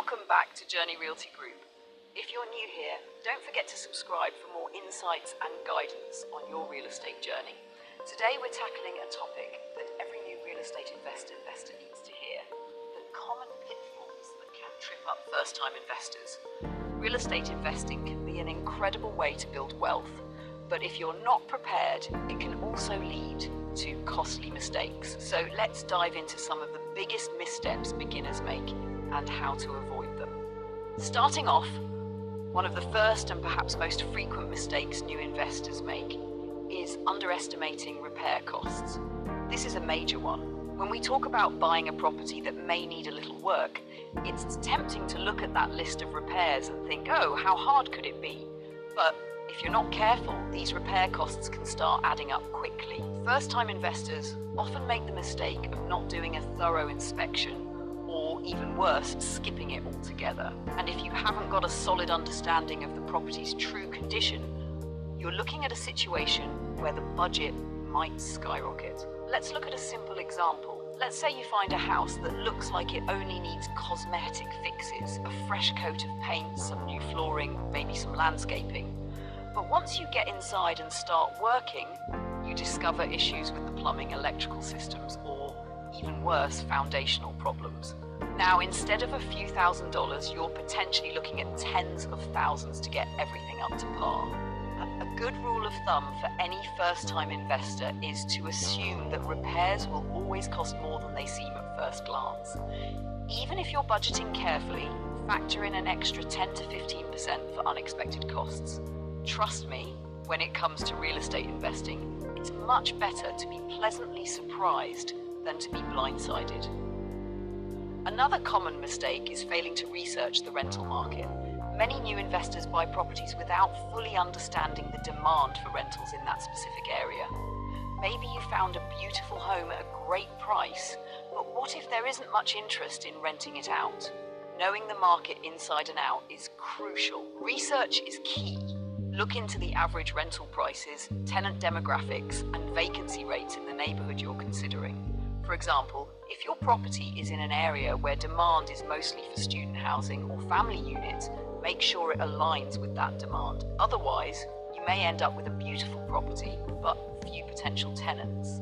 Welcome back to Journey Realty Group. If you're new here, don't forget to subscribe for more insights and guidance on your real estate journey. Today we're tackling a topic that every new real estate investor needs to hear: the common pitfalls that can trip up first-time investors. Real estate investing can be an incredible way to build wealth, but if you're not prepared, it can also lead to costly mistakes. So let's dive into some of the biggest missteps beginners make and how to avoid them. Starting off, one of the first and perhaps most frequent mistakes new investors make is underestimating repair costs. This is a major one. When we talk about buying a property that may need a little work, it's tempting to look at that list of repairs and think, oh, how hard could it be? But if you're not careful, these repair costs can start adding up quickly. First-time investors often make the mistake of not doing a thorough inspection, or even worse, skipping it altogether. And if you haven't got a solid understanding of the property's true condition, you're looking at a situation where the budget might skyrocket. Let's look at a simple example. Let's say you find a house that looks like it only needs cosmetic fixes, a fresh coat of paint, some new flooring, maybe some landscaping. But once you get inside and start working, you discover issues with the plumbing, electrical systems, or even worse, foundational problems. Now, instead of a few $1,000s, you're potentially looking at tens of thousands to get everything up to par. A good rule of thumb for any first-time investor is to assume that repairs will always cost more than they seem at first glance. Even if you're budgeting carefully, factor in an extra 10 to 15% for unexpected costs. Trust me, when it comes to real estate investing, it's much better to be pleasantly surprised than to be blindsided. Another common mistake is failing to research the rental market. Many new investors buy properties without fully understanding the demand for rentals in that specific area. Maybe you found a beautiful home at a great price, but what if there isn't much interest in renting it out? Knowing the market inside and out is crucial. Research is key. Look into the average rental prices, tenant demographics, and vacancy rates in the neighborhood you're considering. For example, if your property is in an area where demand is mostly for student housing or family units, make sure it aligns with that demand. Otherwise, you may end up with a beautiful property, but few potential tenants.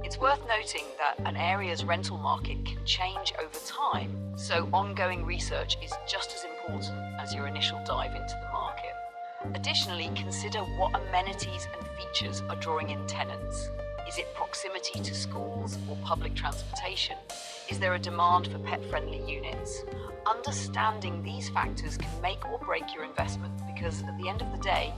It's worth noting that an area's rental market can change over time, so ongoing research is just as important as your initial dive into the market. Additionally, consider what amenities and features are drawing in tenants. Is it proximity to schools or public transportation? Is there a demand for pet-friendly units? Understanding these factors can make or break your investment, because at the end of the day,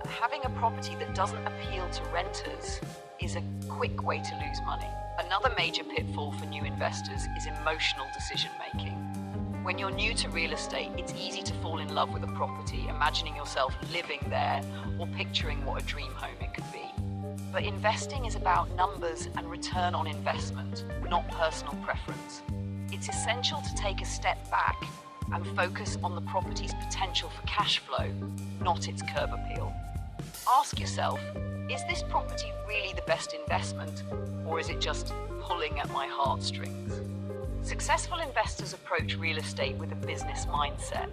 having a property that doesn't appeal to renters is a quick way to lose money. Another major pitfall for new investors is emotional decision-making. When you're new to real estate, it's easy to fall in love with a property, imagining yourself living there or picturing what a dream home it could be. But investing is about numbers and return on investment, not personal preference. It's essential to take a step back and focus on the property's potential for cash flow, not its curb appeal. Ask yourself, is this property really the best investment, or is it just pulling at my heartstrings? Successful investors approach real estate with a business mindset,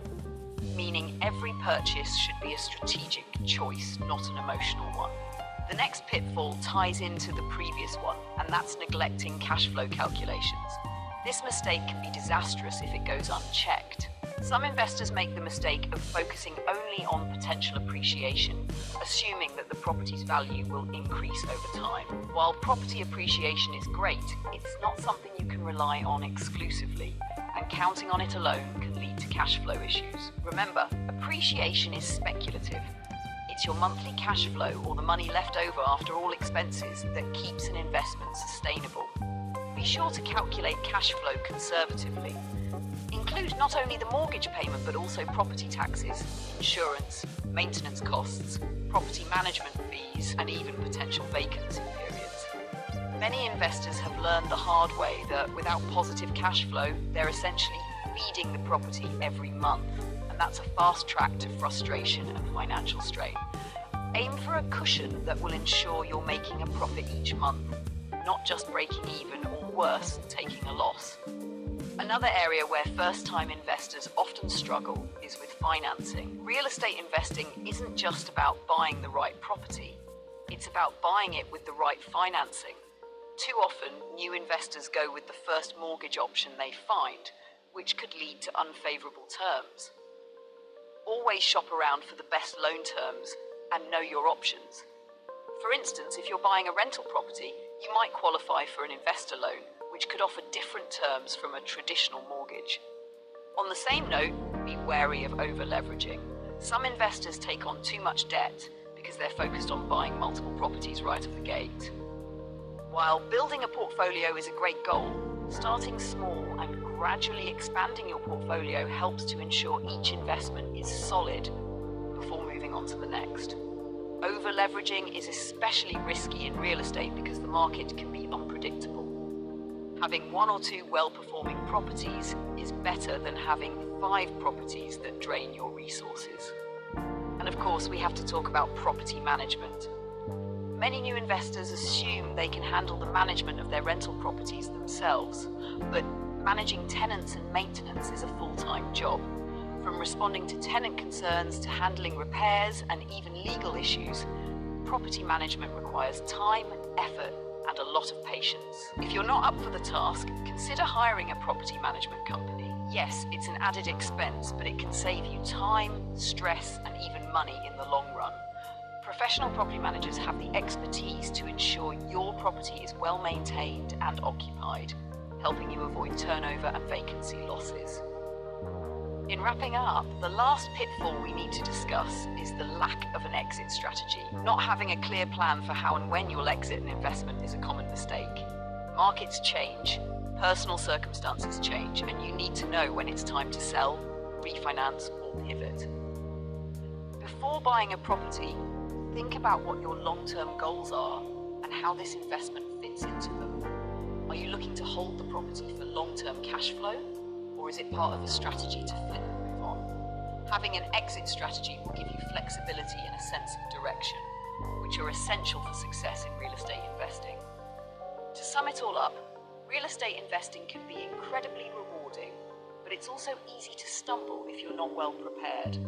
meaning every purchase should be a strategic choice, not an emotional one. The next pitfall ties into the previous one, and that's neglecting cash flow calculations. This mistake can be disastrous if it goes unchecked. Some investors make the mistake of focusing only on potential appreciation, assuming that the property's value will increase over time. While property appreciation is great, it's not something you can rely on exclusively, and counting on it alone can lead to cash flow issues. Remember, appreciation is speculative. It's your monthly cash flow, or the money left over after all expenses, that keeps an investment sustainable. Be sure to calculate cash flow conservatively. Include not only the mortgage payment but also property taxes, insurance, maintenance costs, property management fees, and even potential vacancy periods. Many investors have learned the hard way that without positive cash flow, they're essentially feeding the property every month, and that's a fast track to frustration and financial strain. Aim for a cushion that will ensure you're making a profit each month, not just breaking even, or worse, taking a loss. Another area where first-time investors often struggle is with financing. Real estate investing isn't just about buying the right property, it's about buying it with the right financing. Too often, new investors go with the first mortgage option they find, which could lead to unfavorable terms. Always shop around for the best loan terms and know your options. For instance, if you're buying a rental property, you might qualify for an investor loan, which could offer different terms from a traditional mortgage. On the same note, be wary of over-leveraging. Some investors take on too much debt because they're focused on buying multiple properties right off the gate. While building a portfolio is a great goal, starting small and gradually expanding your portfolio helps to ensure each investment is solid before moving on to the next. Over-leveraging is especially risky in real estate because the market can be unpredictable. Having 1 or 2 well-performing properties is better than having 5 properties that drain your resources. And of course, we have to talk about property management. Many new investors assume they can handle the management of their rental properties themselves, but managing tenants and maintenance is a full-time job. From responding to tenant concerns to handling repairs and even legal issues, property management requires time, effort, and a lot of patience. If you're not up for the task, consider hiring a property management company. Yes, it's an added expense, but it can save you time, stress, and even money in the long run. Professional property managers have the expertise to ensure your property is well maintained and occupied, helping you avoid turnover and vacancy losses. In wrapping up, the last pitfall we need to discuss is the lack of an exit strategy. Not having a clear plan for how and when you'll exit an investment is a common mistake. Markets change, personal circumstances change, and you need to know when it's time to sell, refinance, or pivot. Before buying a property, think about what your long-term goals are and how this investment fits into them. Are you looking to hold the property for long-term cash flow? Or is it part of a strategy to flip and move on? Having an exit strategy will give you flexibility and a sense of direction, which are essential for success in real estate investing. To sum it all up, real estate investing can be incredibly rewarding, but it's also easy to stumble if you're not well prepared.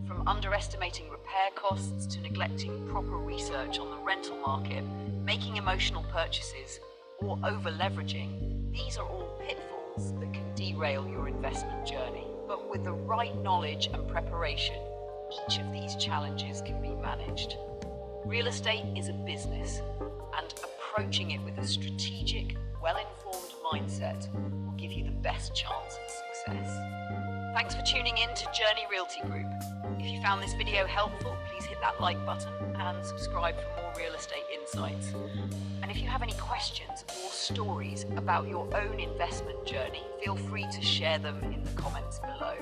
From underestimating repair costs to neglecting proper research on the rental market, making emotional purchases, or over-leveraging, these are all pitfalls that can derail your investment journey. But with the right knowledge and preparation, each of these challenges can be managed. Real estate is a business, and approaching it with a strategic, well-informed mindset will give you the best chance of success. Thanks for tuning in to Journey Realty Group. If you found this video helpful, please hit that like button and subscribe for more real estate insights. And if you have any questions or stories about your own investment journey, feel free to share them in the comments below.